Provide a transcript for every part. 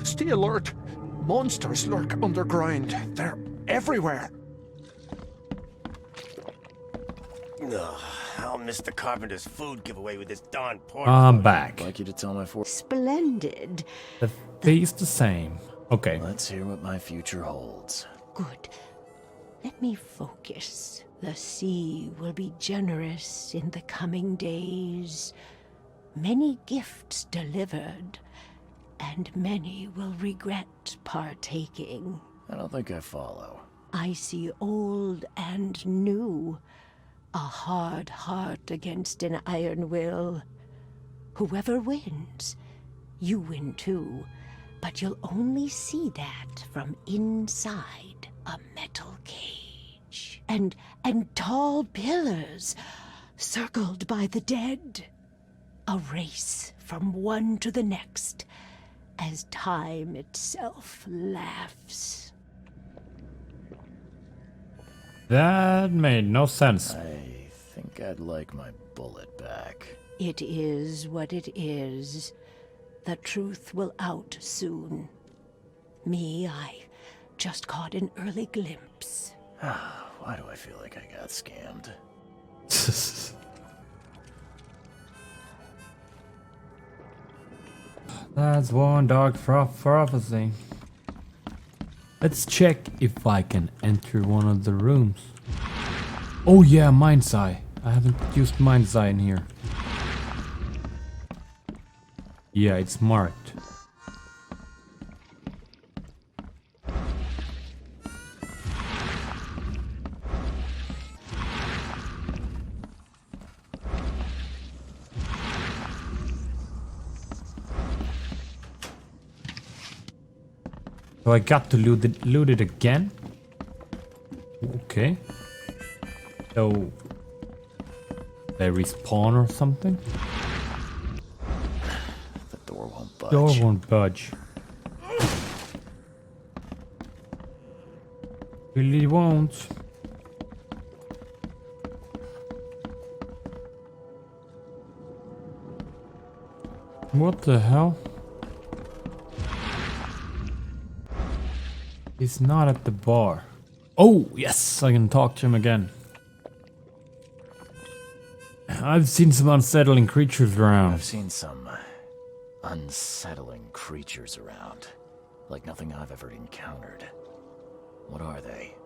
Stay alert! Monsters lurk underground. They're everywhere. Ugh, I'll miss the carpenter's food giveaway with this darn pork. I'm back. I'd like you to tell my Splendid. The face the same. Okay. Let's hear what my future holds. Good. Let me focus. The sea will be generous in the coming days. Many gifts delivered, and many will regret partaking. I don't think I follow. I see old and new. A hard heart against an iron will. Whoever wins, you win too. But you'll only see that from inside a metal cage. And tall pillars, circled by the dead. A race from one to the next, as time itself laughs. That made no sense. I think I'd like my bullet back. It is what it is. The truth will out soon. Me, I just caught an early glimpse. Why do I feel like I got scammed? That's one dark prophecy. Let's check if I can enter one of the rooms. Oh yeah, mind's eye. I haven't used mind's eye in here. Yeah, it's marked. So I got to loot it again? Okay. So they respawn or something? The door won't budge. Door won't budge. Really won't. What the hell? He's not at the bar. Oh, yes, I can talk to him again. I've seen some unsettling creatures around. I've seen some unsettling creatures around. Like nothing I've ever encountered. What are they?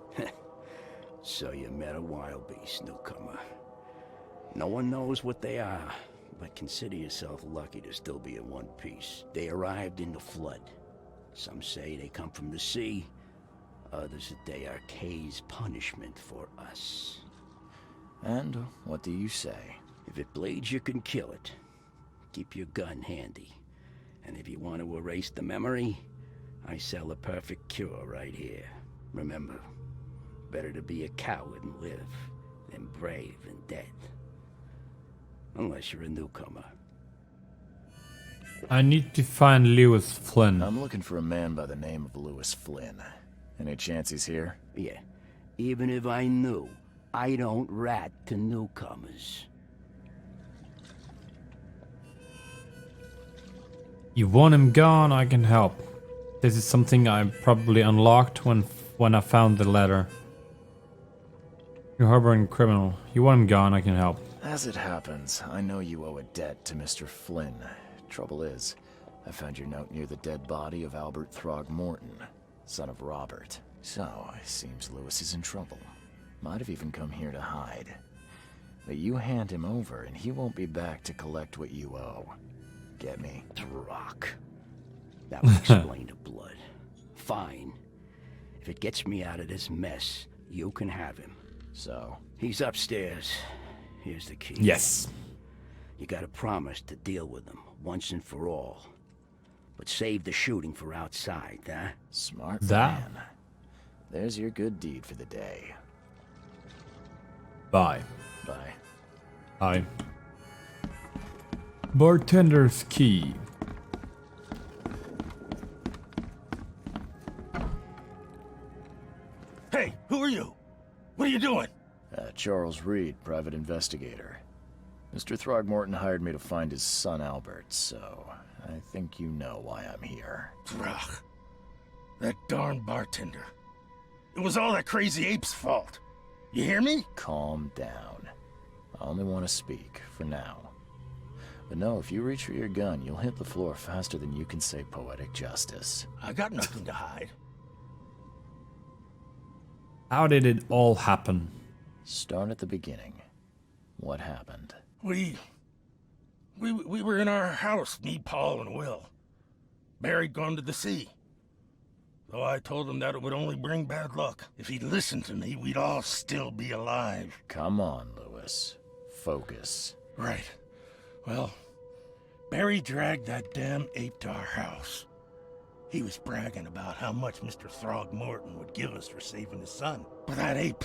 So you met a wild beast, newcomer. No one knows what they are, but consider yourself lucky to still be in one piece. They arrived in the flood. Some say they come from the sea. Others that they are Kay's punishment for us. And what do you say? If it bleeds, you can kill it. Keep your gun handy. And if you want to erase the memory, I sell a perfect cure right here. Remember, better to be a coward and live than brave and dead. Unless you're a newcomer. I need to find Lewis Flynn. I'm looking for a man by the name of Lewis Flynn. Any chance he's here? Yeah, even if I knew, I don't rat to newcomers. You want him gone, I can help. This is something I probably unlocked when I found the letter. You're harboring a criminal. You want him gone, I can help. As it happens, I know you owe a debt to Mr. Flynn. Trouble is, I found your note near the dead body of Albert Throgmorton, son of Robert. So, it seems Lewis is in trouble. Might have even come here to hide. But you hand him over and he won't be back to collect what you owe. Get me? Rock. That would explain the blood. Fine. If it gets me out of this mess, you can have him. So? He's upstairs. Here's the key. Yes. You gotta promise to deal with him, once and for all. But save the shooting for outside, huh? Smart That- man. There's your good deed for the day. Bye. Bye. Hi. Bartender's key. Hey, who are you? What are you doing? Charles Reed, private investigator. Mr. Throgmorton hired me to find his son Albert, so I think you know why I'm here. Throg. That darn bartender. It was all that crazy ape's fault. You hear me? Calm down. I only want to speak, for now. But no, if you reach for your gun, you'll hit the floor faster than you can say poetic justice. I got nothing to hide. How did it all happen? Start at the beginning. What happened? We were in our house, me, Paul, and Will. Barry'd gone to the sea. Though I told him that it would only bring bad luck. If he'd listened to me, we'd all still be alive. Come on, Lewis. Focus. Right. Well, Barry dragged that damn ape to our house. He was bragging about how much Mr. Throgmorton would give us for saving his son. But that ape,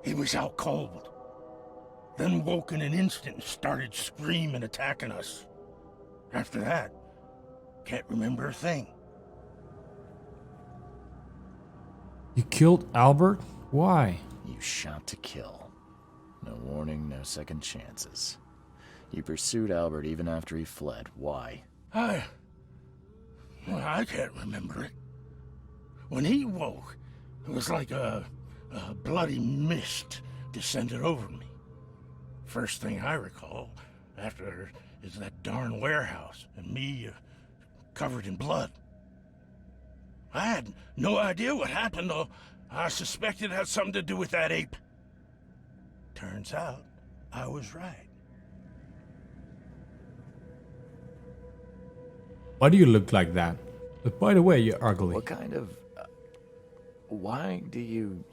he was out cold. Then woke in an instant and started screaming, attacking us. After that, can't remember a thing. You killed Albert? Why? You shot to kill. No warning, no second chances. You pursued Albert even after he fled. Why? I can't remember it. When he woke, it was like a bloody mist descended over me. First thing I recall after is that darn warehouse and me covered in blood. I had no idea what happened, though. I suspected it had something to do with that ape. Turns out, I was right. Why do you look like that? But by the way, you're ugly. What kind of... why do you...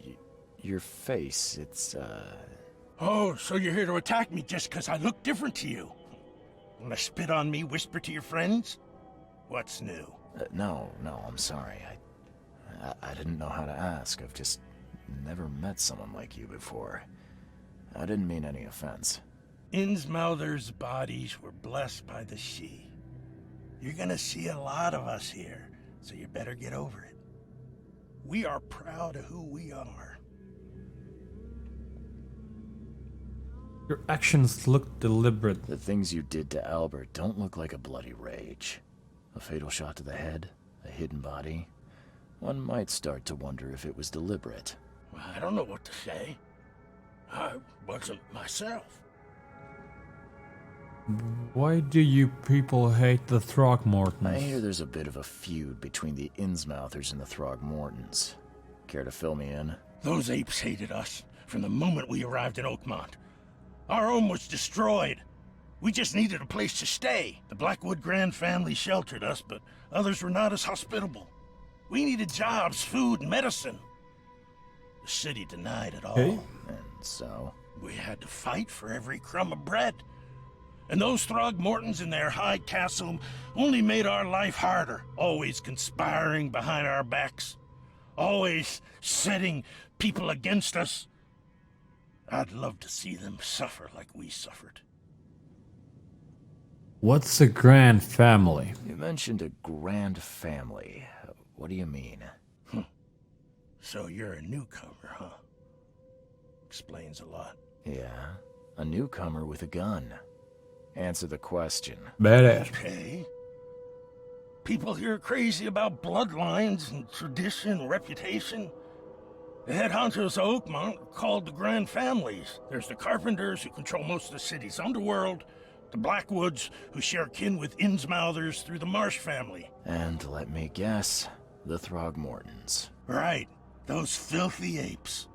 your face, it's, Oh, so you're here to attack me just because I look different to you? Wanna spit on me, whisper to your friends? What's new? no, I'm sorry. I didn't know how to ask. I've just never met someone like you before. I didn't mean any offense. Innsmouther's bodies were blessed by the she. You're gonna see a lot of us here, so you better get over it. We are proud of who we are. Your actions look deliberate. The things you did to Albert don't look like a bloody rage. A fatal shot to the head, a hidden body. One might start to wonder if it was deliberate. I don't know what to say. I wasn't myself. Why do you people hate the I Throgmortons? hear there's a bit of a feud between the Innsmouthers and the Throgmortons. Care to fill me in? Those apes hated us from the moment we arrived in Oakmont. Our home was destroyed. We just needed a place to stay. The Blackwood Grand family sheltered us, but others were not as hospitable. We needed jobs, food, and medicine. The city denied it all. Hey. And so? We had to fight for every crumb of bread. And those Throgmortons in their high castle only made our life harder, always conspiring behind our backs, always setting people against us. I'd love to see them suffer like we suffered. What's a grand family? You mentioned a grand family. What do you mean? So you're a newcomer, huh? Explains a lot. Yeah, a newcomer with a gun. Answer the question. Badass. Okay. People here are crazy about bloodlines and tradition and reputation. The head honchos of Oakmont are called the Grand Families. There's the Carpenters, who control most of the city's underworld, the Blackwoods, who share kin with Innsmouthers through the Marsh family. And let me guess, the Throgmortons. Right, those filthy apes.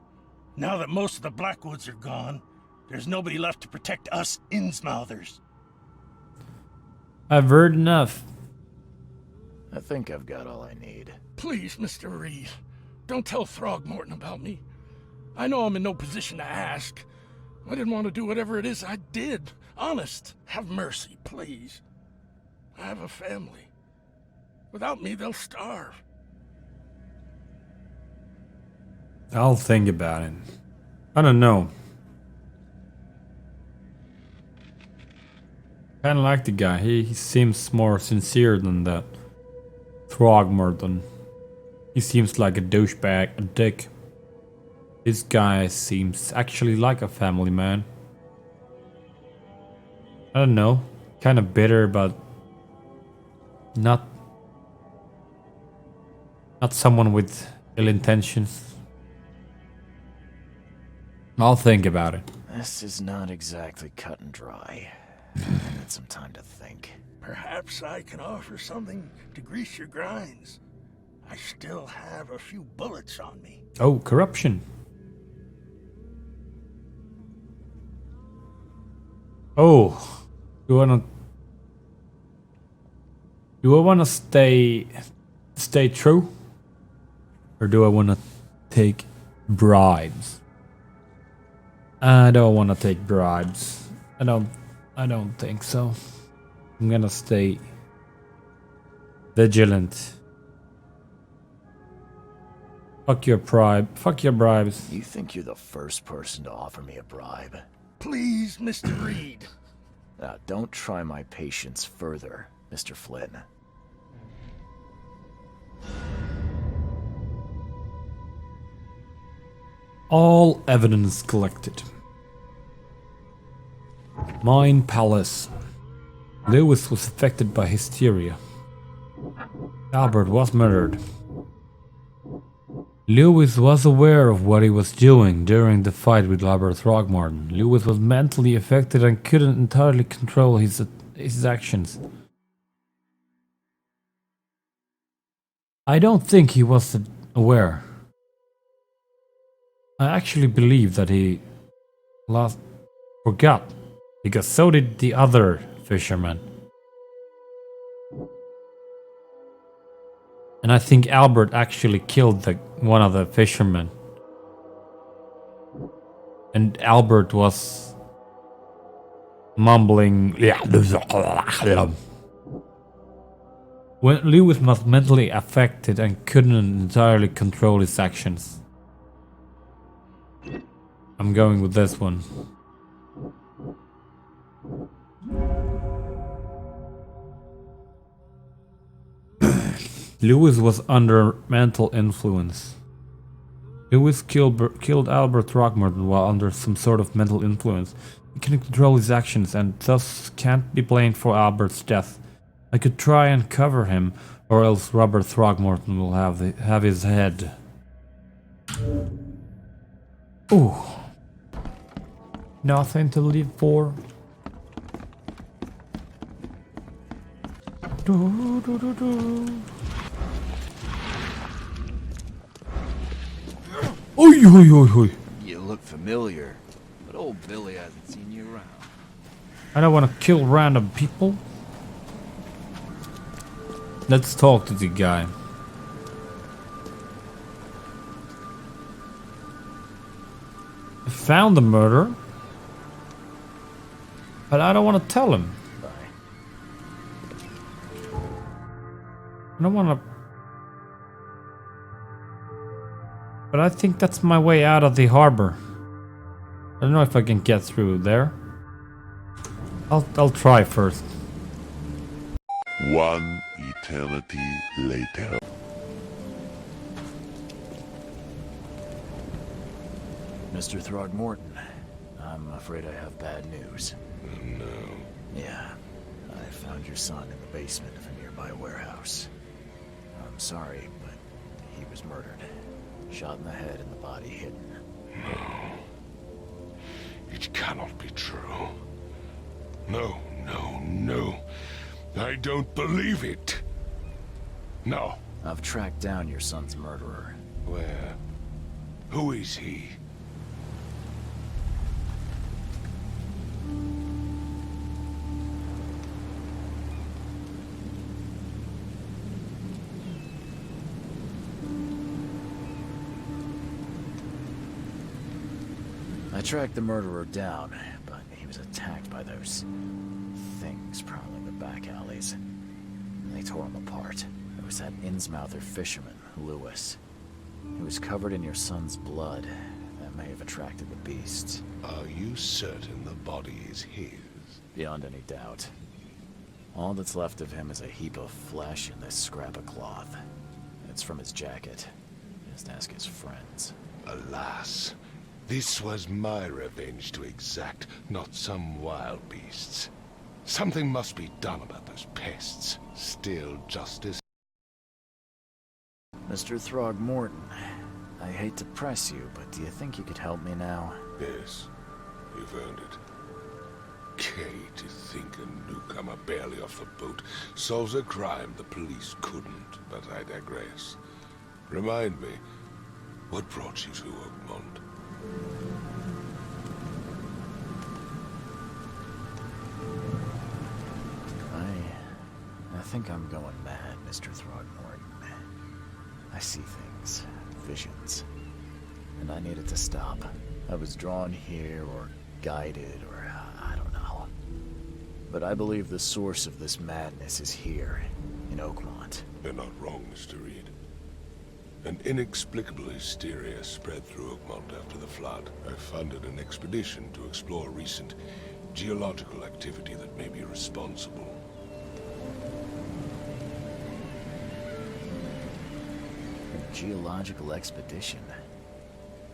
Now that most of the Blackwoods are gone, there's nobody left to protect us Innsmouthers. I've heard enough. I think I've got all I need. Please, Mr. Reef, don't tell Throgmorton about me. I know I'm in no position to ask. I didn't want to do whatever it is I did. Honest, have mercy, please. I have a family. Without me, they'll starve. I'll think about it. I don't know. Kinda like the guy. He seems more sincere than that Throgmorton. He seems like a douchebag, a dick. This guy seems actually like a family man. I don't know, kind of bitter, but not someone with ill intentions. I'll think about it. This is not exactly cut and dry. I need some time to think. Perhaps I can offer something to grease your grinds. I still have a few bullets on me. Oh, corruption. Oh, do I wanna stay true, or do I wanna take bribes? I don't wanna take bribes. I don't think so. I'm gonna stay vigilant. Fuck your bribe. Fuck your bribes. You think you're the first person to offer me a bribe? Please, Mr. Reed. Don't try my patience further, Mr. Flynn. All evidence collected. Mine Palace. Lewis was affected by hysteria. Albert was murdered. Lewis was aware of what he was doing during the fight with Albert Throgmorton. Lewis was mentally affected and couldn't entirely control his actions. I don't think he was aware. I actually believe that he forgot, because so did the other fisherman. And I think Albert actually killed one of the fishermen. And Albert was mumbling. When Lewis was mentally affected and couldn't entirely control his actions. I'm going with this one. Lewis was under mental influence. Lewis killed Albert Throckmorton while under some sort of mental influence. He couldn't control his actions and thus can't be blamed for Albert's death. I could try and cover him, or else Robert Throckmorton will have his head. Ooh. Nothing to live for. Oi, oi, oi, oi. You look familiar, but old Billy hasn't seen you around. I don't want to kill random people. Let's talk to the guy. I found the murderer, but I don't want to tell him. I don't want to. But I think that's my way out of the harbor. I don't know if I can get through there. I'll try first. One eternity later. Mr. Throgmorton, I'm afraid I have bad news. No. Yeah, I found your son in the basement of a nearby warehouse. I'm sorry, but he was murdered. Shot in the head and the body hidden. No. It cannot be true. No, no, no. I don't believe it. No. I've tracked down your son's murderer. Where? Who is he? I tracked the murderer down, but he was attacked by those things prowling the back alleys. And they tore him apart. It was that Innsmouther fisherman, Lewis. He was covered in your son's blood. That may have attracted the beasts. Are you certain the body is his? Beyond any doubt. All that's left of him is a heap of flesh and this scrap of cloth. It's from his jacket. Just ask his friends. Alas. This was my revenge to exact, not some wild beast's. Something must be done about those pests. Still, justice. Mr. Throgmorton, I hate to press you, but do you think you could help me now? Yes, you've earned it. Kay, to think a newcomer barely off the boat solves a crime the police couldn't, but I digress. Remind me, what brought you to Oakmont? I think I'm going mad, Mr. Throgmorton. I see things, visions, and I needed to stop. I was drawn here, or guided, or I don't know. But I believe the source of this madness is here, in Oakmont. You're not wrong, Mr. Reed. An inexplicable hysteria spread through Oakmont after the flood. I funded an expedition to explore recent geological activity that may be responsible. A geological expedition?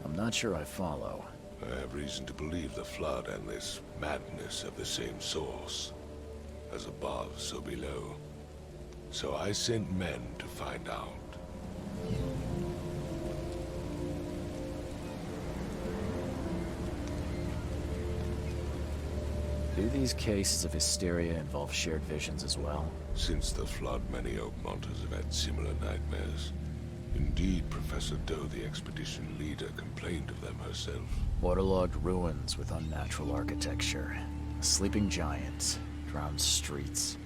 I'm not sure I follow. I have reason to believe the flood and this madness have the same source. As above, so below. So I sent men to find out. Do these cases of hysteria involve shared visions as well? Since the flood, many Oakmonters have had similar nightmares. Indeed, Professor Doe, the expedition leader, complained of them herself. Waterlogged ruins with unnatural architecture, a sleeping giant, drowned streets,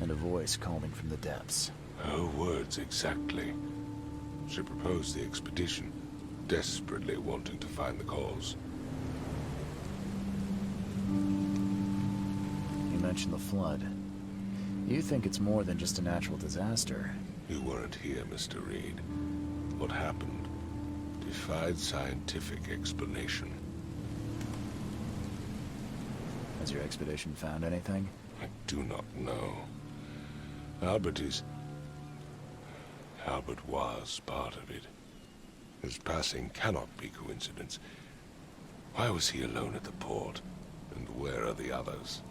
and a voice calling from the depths. Her words exactly. She proposed the expedition, desperately wanting to find the cause. You mentioned the flood. You think it's more than just a natural disaster? You weren't here, Mr. Reed. What happened defied scientific explanation. Has your expedition found anything? I do not know. Albert was part of it. His passing cannot be coincidence. Why was he alone at the port? And where are the others?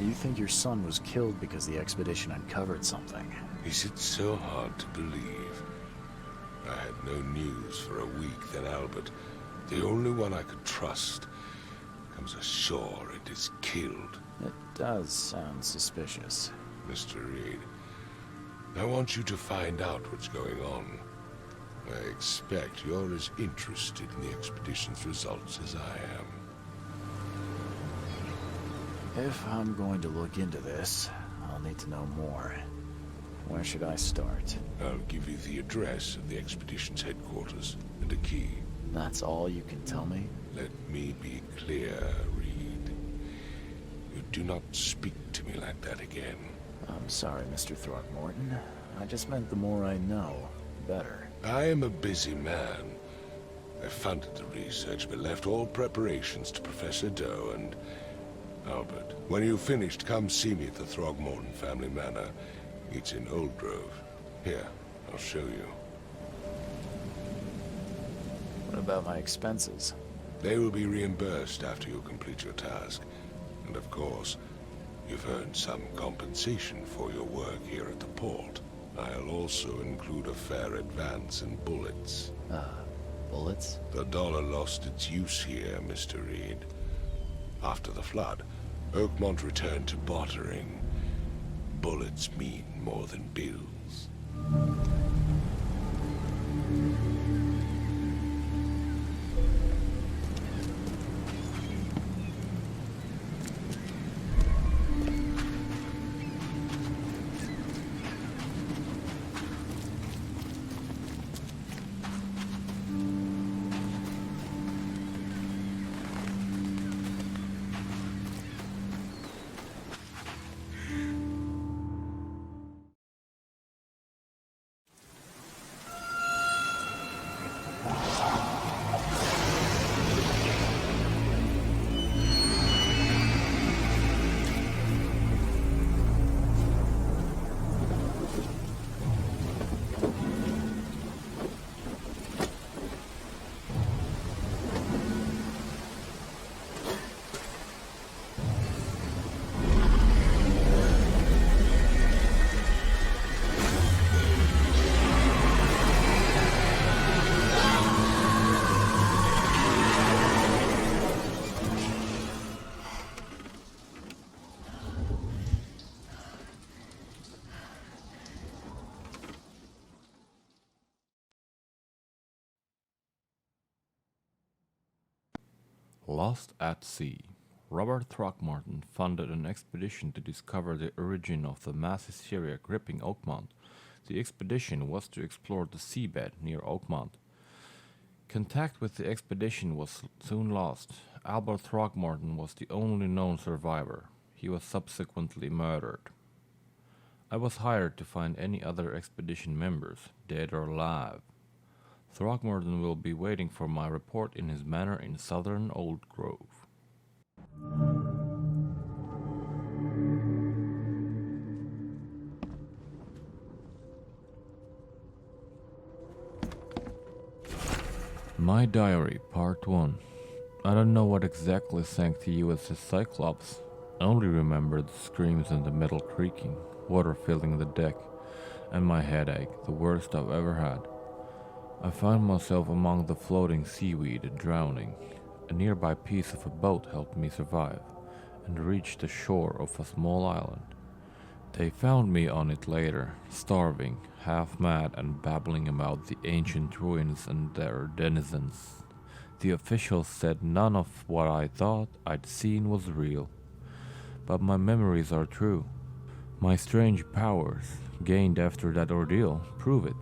You think your son was killed because the expedition uncovered something? Is it so hard to believe? I had no news for a week, then Albert, the only one I could trust, comes ashore and is killed. It does sound suspicious. Mr. Reed, I want you to find out what's going on. I expect you're as interested in the expedition's results as I am. If I'm going to look into this, I'll need to know more. Where should I start? I'll give you the address of the expedition's headquarters and a key. That's all you can tell me? Let me be clear, Reed. You do not speak to me like that again. I'm sorry, Mr. Throgmorton. I just meant the more I know, the better. I am a busy man. I funded the research, but left all preparations to Professor Doe and Albert. When you've finished, come see me at the Throgmorton family manor. It's in Old Grove. Here, I'll show you. What about my expenses? They will be reimbursed after you complete your task. And of course, you've earned some compensation for your work here at the port. I'll also include a fair advance in bullets. Bullets? The dollar lost its use here, Mr. Reed. After the flood, Oakmont returned to bartering. Bullets mean more than bills. Lost at Sea. Robert Throckmorton funded an expedition to discover the origin of the mass hysteria gripping Oakmont. The expedition was to explore the seabed near Oakmont. Contact with the expedition was soon lost. Albert Throckmorton was the only known survivor. He was subsequently murdered. I was hired to find any other expedition members, dead or alive. Throckmorton will be waiting for my report in his manor in southern Old Grove. My Diary, Part 1. I don't know what exactly sank the USS Cyclops. I only remember the screams and the metal creaking, water filling the deck, and my headache, the worst I've ever had. I found myself among the floating seaweed, drowning. A nearby piece of a boat helped me survive, and reach the shore of a small island. They found me on it later, starving, half mad and babbling about the ancient ruins and their denizens. The officials said none of what I thought I'd seen was real. But my memories are true. My strange powers, gained after that ordeal, prove it.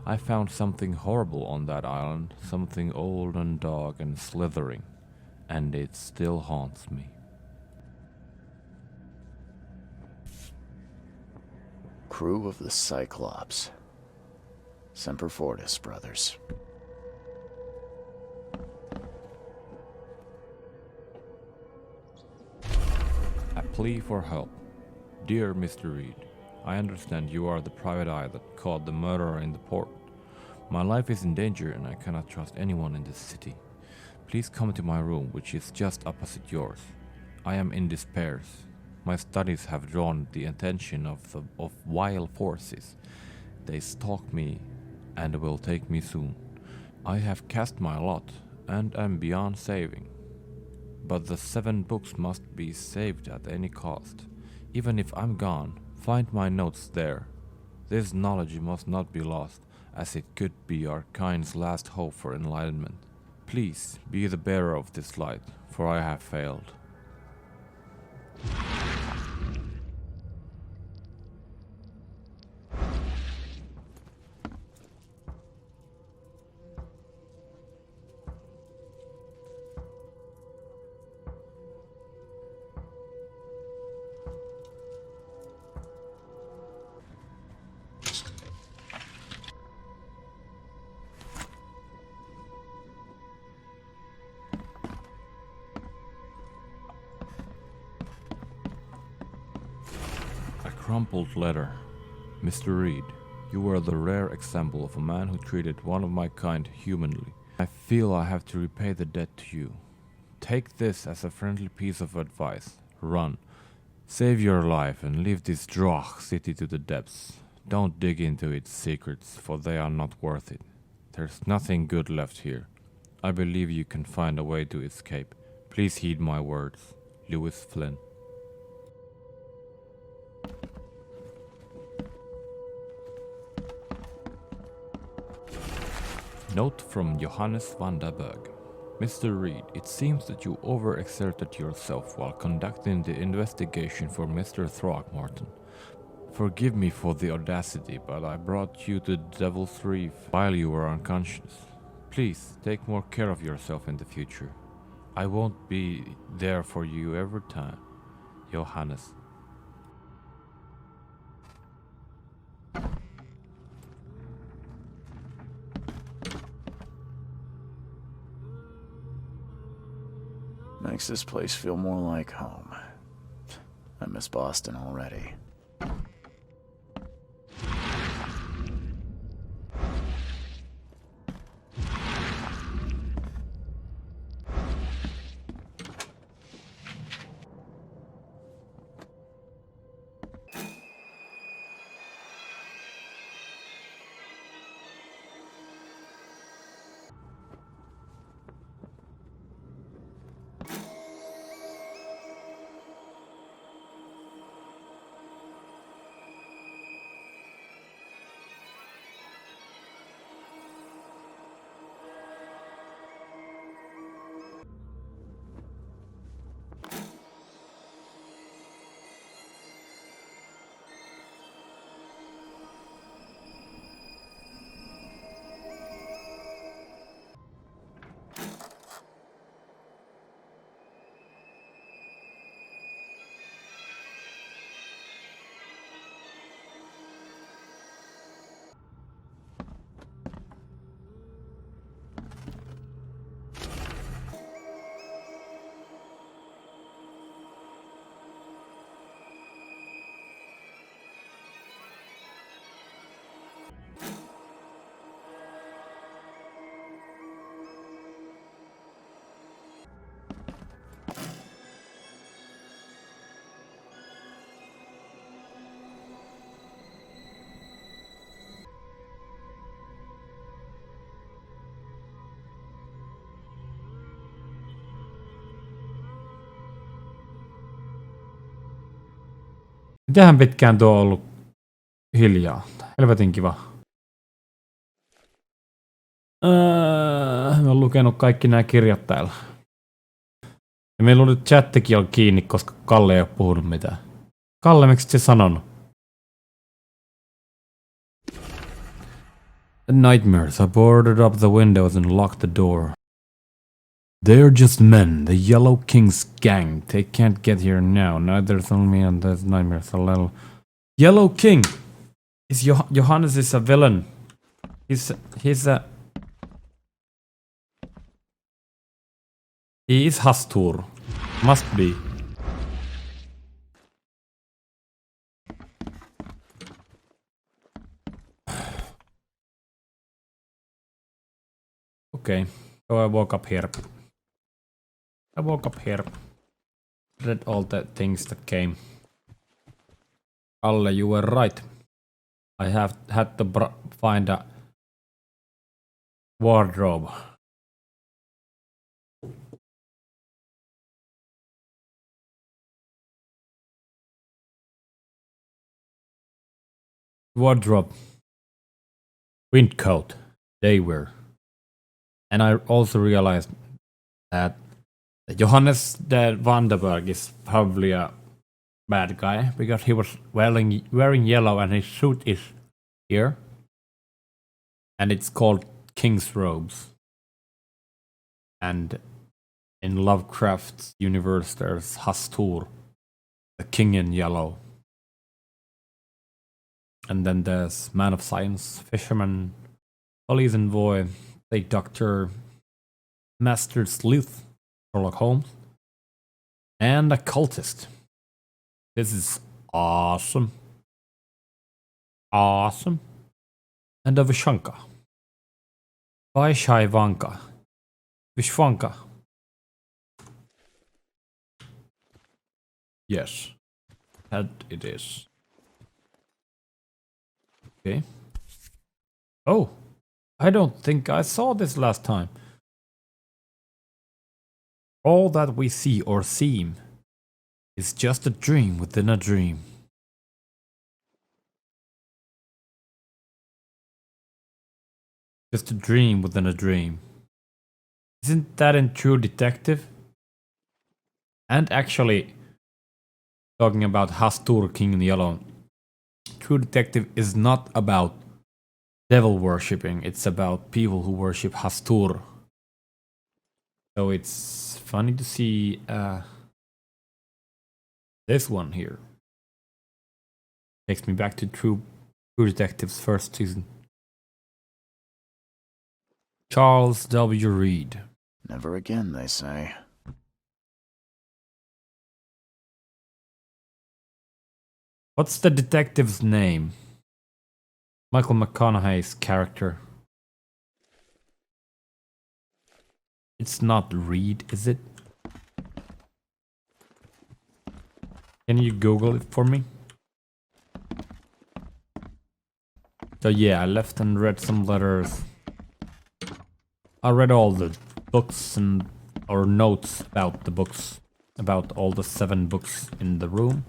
I found something horrible on that island, something old and dark and slithering, and it still haunts me. Crew of the Cyclops. Semper Fortis, brothers. A plea for help. Dear Mr. Reed, I understand you are the private eye that caught the murderer in the port. My life is in danger and I cannot trust anyone in this city. Please come to my room, which is just opposite yours. I am in despair. My studies have drawn the attention of vile forces. They stalk me and will take me soon. I have cast my lot and am beyond saving. But the 7 books must be saved at any cost. Even if I'm gone, find my notes there. This knowledge must not be lost, as it could be our kind's last hope for enlightenment. Please be the bearer of this light, for I have failed. Crumpled letter. Mr. Reed, you are the rare example of a man who treated one of my kind humanly. I feel I have to repay the debt to you. Take this as a friendly piece of advice. Run. Save your life and leave this Droch city to the depths. Don't dig into its secrets, for they are not worth it. There's nothing good left here. I believe you can find a way to escape. Please heed my words. Lewis Flynn. Note from Johannes van der Berg. Mr. Reed, it seems that you overexerted yourself while conducting the investigation for Mr. Throckmorton. Forgive me for the audacity, but I brought you to Devil's Reef while you were unconscious. Please, take more care of yourself in the future. I won't be there for you every time. Johannes. Makes this place feel more like home. I miss Boston already. Mitähän pitkään tuo on ollut hiljaa. Helvetin kiva. Mä oon lukenut kaikki nämä kirjat täällä. Ja meillä on nyt chattikin on kiinni, koska Kalle ei ole puhunut mitään. Kalle, miksi se sanonut? The nightmares. I boarded up the windows and locked the door. They're just men, the Yellow King's gang. They can't get here now. Neither's on me and there's nightmares. A little. Yellow King! Johannes is a villain. He's a... He is Hastur. Must be. Okay, so I woke up here. Read all the things that came. Alle, you were right. I have had to find a wardrobe. Wardrobe. Windcoat. They were. And I also realized that Johannes de Vandenberg is probably a bad guy because he was wearing yellow and his suit is here. And it's called King's Robes. And in Lovecraft's universe there's Hastur, the king in yellow. And then there's Man of Science, Fisherman, Police Envoy, the Doctor, Master Sleuth, Sherlock Holmes, and a cultist. This is awesome. Awesome. And a Vishanka. Vaishaivanka. Vishvanka. Yes. That it is. Okay. Oh, I don't think I saw this last time. All that we see or seem is just a dream within a dream. Just a dream within a dream. Isn't that in True Detective? And actually, talking about Hastur, King in Yellow, True Detective is not about devil worshipping, it's about people who worship Hastur. So it's funny to see this one here. Takes me back to True Detective's first season. Charles W. Reed. Never again, they say. What's the detective's name? Michael McConaughey's character. It's not Reed, is it? Can you Google it for me? So yeah, I left and read some letters. I read all the books and or notes about the books, about all the 7 books in the room.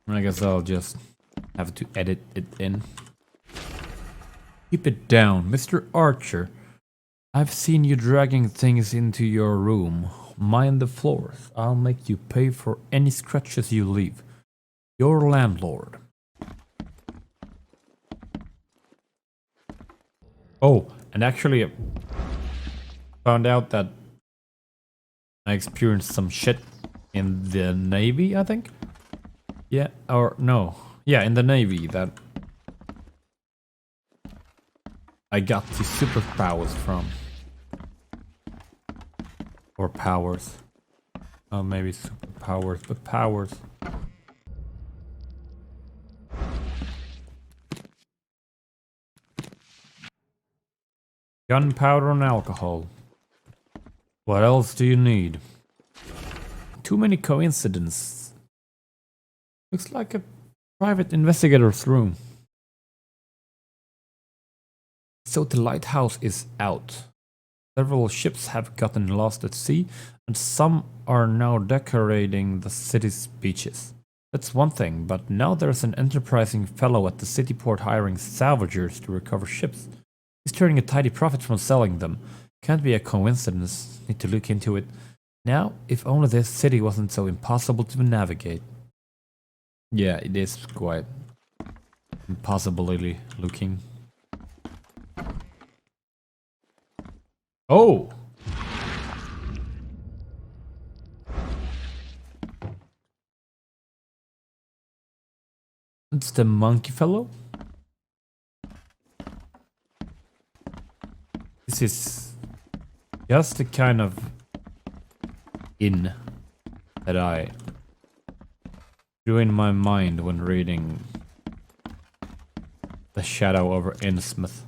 I guess I'll just have to edit it in. Keep it down, Mr. Archer. I've seen you dragging things into your room. Mind the floors. I'll make you pay for any scratches you leave. Your landlord. Oh, and actually, found out that I experienced some shit in the Navy, I think. Yeah, or no. Yeah, in the Navy that I got the superpowers from. Or powers. Oh, maybe superpowers, but powers. Gunpowder and alcohol. What else do you need? Too many coincidences. Looks like a private investigator's room. So the lighthouse is out. Several ships have gotten lost at sea. and some are now decorating the city's beaches. That's one thing, but now there's an enterprising fellow at the city port hiring salvagers to recover ships. He's turning a tidy profit from selling them. Can't be a coincidence. Need to look into it. Now, if only this city wasn't so impossible to navigate. Yeah, it is quite impossibly looking. Oh! It's the monkey fellow? This is just the kind of inn that I drew in my mind when reading The Shadow over Innsmouth.